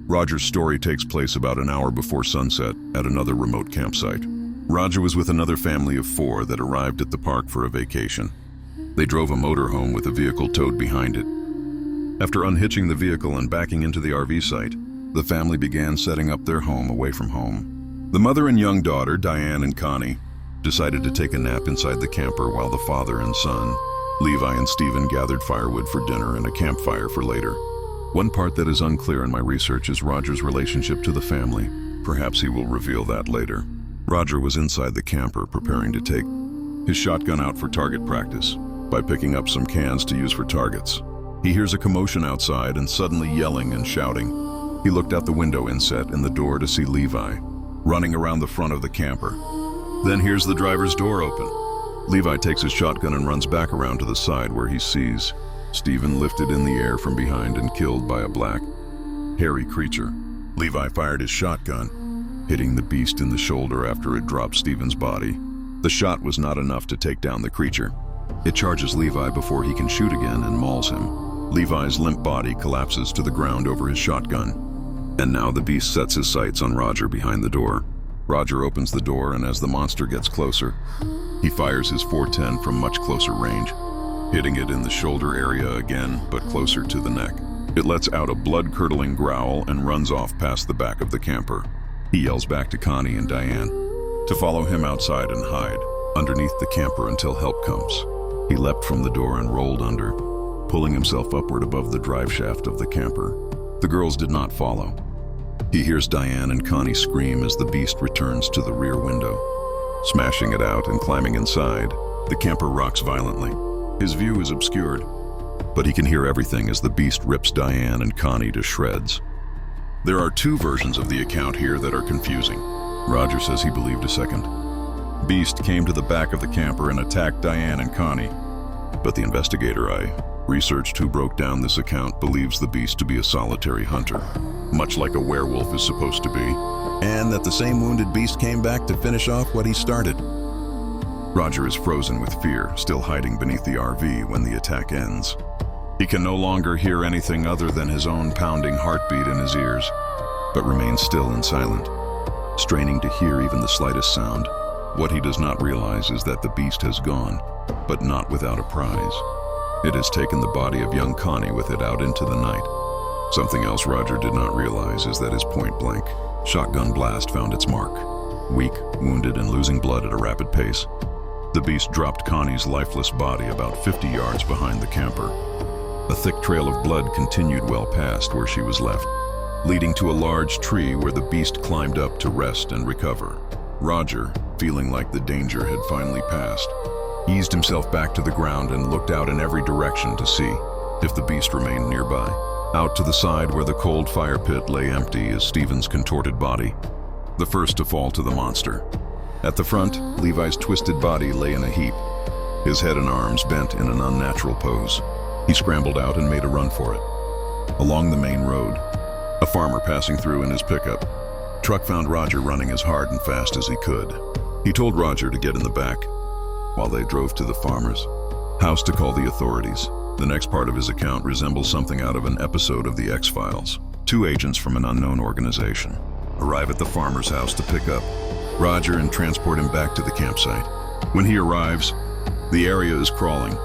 Roger's story takes place about an hour before sunset at another remote campsite. Roger was with another family of 4 that arrived at the park for a vacation. They drove a motorhome with a vehicle towed behind it. After unhitching the vehicle and backing into the RV site, the family began setting up their home away from home. The mother and young daughter, Diane and Connie, decided to take a nap inside the camper while the father and son, Levi and Stephen, gathered firewood for dinner and a campfire for later. One part that is unclear in my research is Roger's relationship to the family. Perhaps he will reveal that later. Roger was inside the camper preparing to take his shotgun out for target practice by picking up some cans to use for targets. He hears a commotion outside and suddenly yelling and shouting. He looked out the window inset in the door to see Levi running around the front of the camper. Then hears the driver's door open. Levi takes his shotgun and runs back around to the side where he sees Stephen lifted in the air from behind and killed by a black, hairy creature. Levi fired his shotgun, hitting the beast in the shoulder after it dropped Stephen's body. The shot was not enough to take down the creature. It charges Levi before he can shoot again and mauls him. Levi's limp body collapses to the ground over his shotgun. And now the beast sets his sights on Roger behind the door. Roger opens the door, and as the monster gets closer, he fires his .410 from much closer range, hitting it in the shoulder area again, but closer to the neck. It lets out a blood-curdling growl and runs off past the back of the camper. He yells back to Connie and Diane to follow him outside and hide underneath the camper until help comes. He leapt from the door and rolled under, pulling himself upward above the drive shaft of the camper. The girls did not follow. He hears Diane and Connie scream as the beast returns to the rear window. Smashing it out and climbing inside, the camper rocks violently. His view is obscured, but he can hear everything as the beast rips Diane and Connie to shreds. There are 2 versions of the account here that are confusing. Roger says he believed a second. Beast came to the back of the camper and attacked Diane and Connie, but the investigator I researched who broke down this account believes the beast to be a solitary hunter, much like a werewolf is supposed to be, and that the same wounded beast came back to finish off what he started. Roger is frozen with fear, still hiding beneath the RV when the attack ends. He can no longer hear anything other than his own pounding heartbeat in his ears, but remains still and silent, straining to hear even the slightest sound. What he does not realize is that the beast has gone, but not without a prize. It has taken the body of young Connie with it out into the night. Something else Roger did not realize is that his point-blank shotgun blast found its mark. Weak, wounded, and losing blood at a rapid pace, the beast dropped Connie's lifeless body about 50 yards behind the camper. A thick trail of blood continued well past where she was left, leading to a large tree where the beast climbed up to rest and recover. Roger, feeling like the danger had finally passed, eased himself back to the ground and looked out in every direction to see if the beast remained nearby. Out to the side where the cold fire pit lay empty is Stephen's contorted body, the first to fall to the monster. At the front, Levi's twisted body lay in a heap, his head and arms bent in an unnatural pose. He scrambled out and made a run for it. Along the main road, a farmer passing through in his pickup truck found Roger running as hard and fast as he could. He told Roger to get in the back while they drove to the farmer's house to call the authorities. The next part of his account resembles something out of an episode of The X-Files. 2 agents from an unknown organization arrive at the farmer's house to pick up Roger and transport him back to the campsite. When he arrives, the area is crawling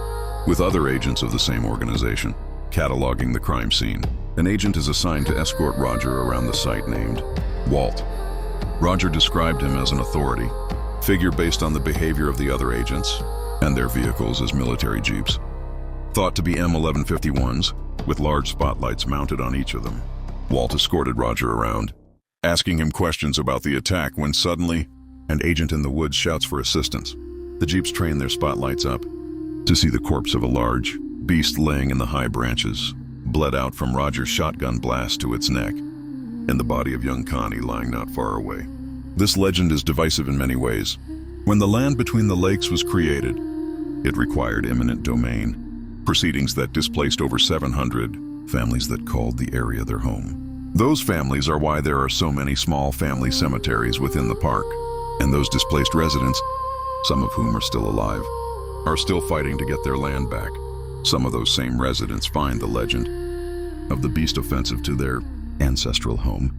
with other agents of the same organization, cataloging the crime scene. An agent is assigned to escort Roger around the site named Walt. Roger described him as an authority figure based on the behavior of the other agents and their vehicles as military jeeps, thought to be M1151s with large spotlights mounted on each of them. Walt escorted Roger around, asking him questions about the attack when suddenly an agent in the woods shouts for assistance. The jeeps train their spotlights up to see the corpse of a large beast laying in the high branches, bled out from Roger's shotgun blast to its neck, and the body of young Connie lying not far away. This legend is divisive in many ways. When the land between the lakes was created, it required eminent domain, proceedings that displaced over 700 families that called the area their home. Those families are why there are so many small family cemeteries within the park, and those displaced residents, some of whom are still alive, are still fighting to get their land back. Some of those same residents find the legend of the beast offensive to their ancestral home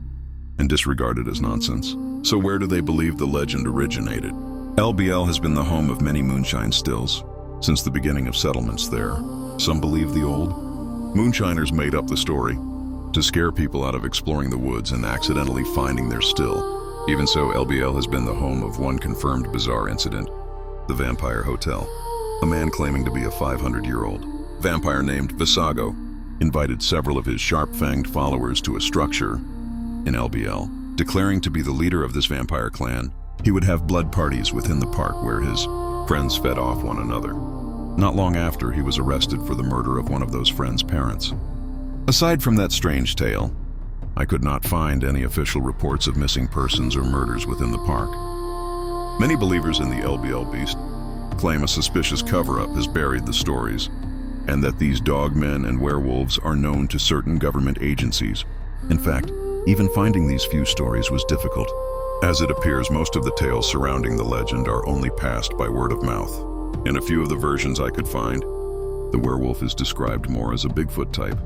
and disregard it as nonsense. So where do they believe the legend originated? LBL has been the home of many moonshine stills since the beginning of settlements there. Some believe the old moonshiners made up the story to scare people out of exploring the woods and accidentally finding their still. Even so, LBL has been the home of one confirmed bizarre incident, the Vampire Hotel. A man claiming to be a 500-year-old vampire named Visago invited several of his sharp-fanged followers to a structure in LBL, declaring to be the leader of this vampire clan. He would have blood parties within the park where his friends fed off one another. Not long after, he was arrested for the murder of one of those friends' parents. Aside from that strange tale, I could not find any official reports of missing persons or murders within the park. Many believers in the LBL beast claim a suspicious cover-up has buried the stories, and that these dogmen and werewolves are known to certain government agencies. In fact, even finding these few stories was difficult, as it appears most of the tales surrounding the legend are only passed by word of mouth. In a few of the versions I could find, the werewolf is described more as a Bigfoot type,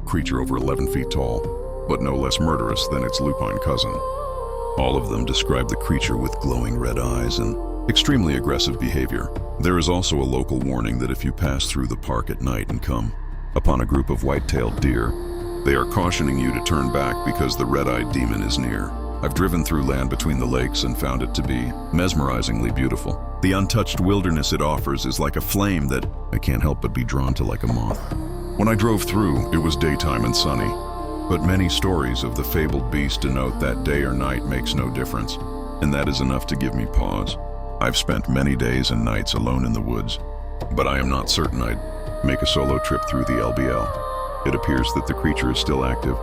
creature over 11 feet tall, but no less murderous than its lupine cousin. All of them describe the creature with glowing red eyes and extremely aggressive behavior. There is also a local warning that if you pass through the park at night and come upon a group of white-tailed deer, they are cautioning you to turn back because the red-eyed demon is near. I've driven through land between the lakes and found it to be mesmerizingly beautiful. The untouched wilderness it offers is like a flame that I can't help but be drawn to like a moth. When I drove through, it was daytime and sunny, but many stories of the fabled beast denote that day or night makes no difference, and that is enough to give me pause. I've spent many days and nights alone in the woods, but I am not certain I'd make a solo trip through the LBL. It appears that the creature is still active,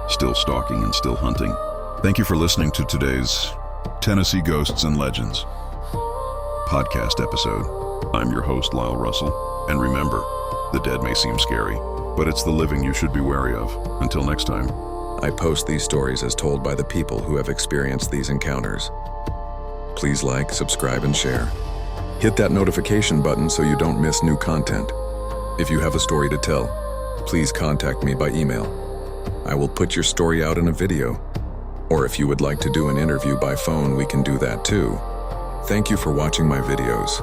still stalking and still hunting. Thank you for listening to today's Tennessee Ghosts and Legends podcast episode. I'm your host, Lyle Russell, and remember, the dead may seem scary, but it's the living you should be wary of. Until next time. I post these stories as told by the people who have experienced these encounters. Please like, subscribe, and share. Hit that notification button so you don't miss new content. If you have a story to tell, please contact me by email. I will put your story out in a video. Or if you would like to do an interview by phone, we can do that too. Thank you for watching my videos.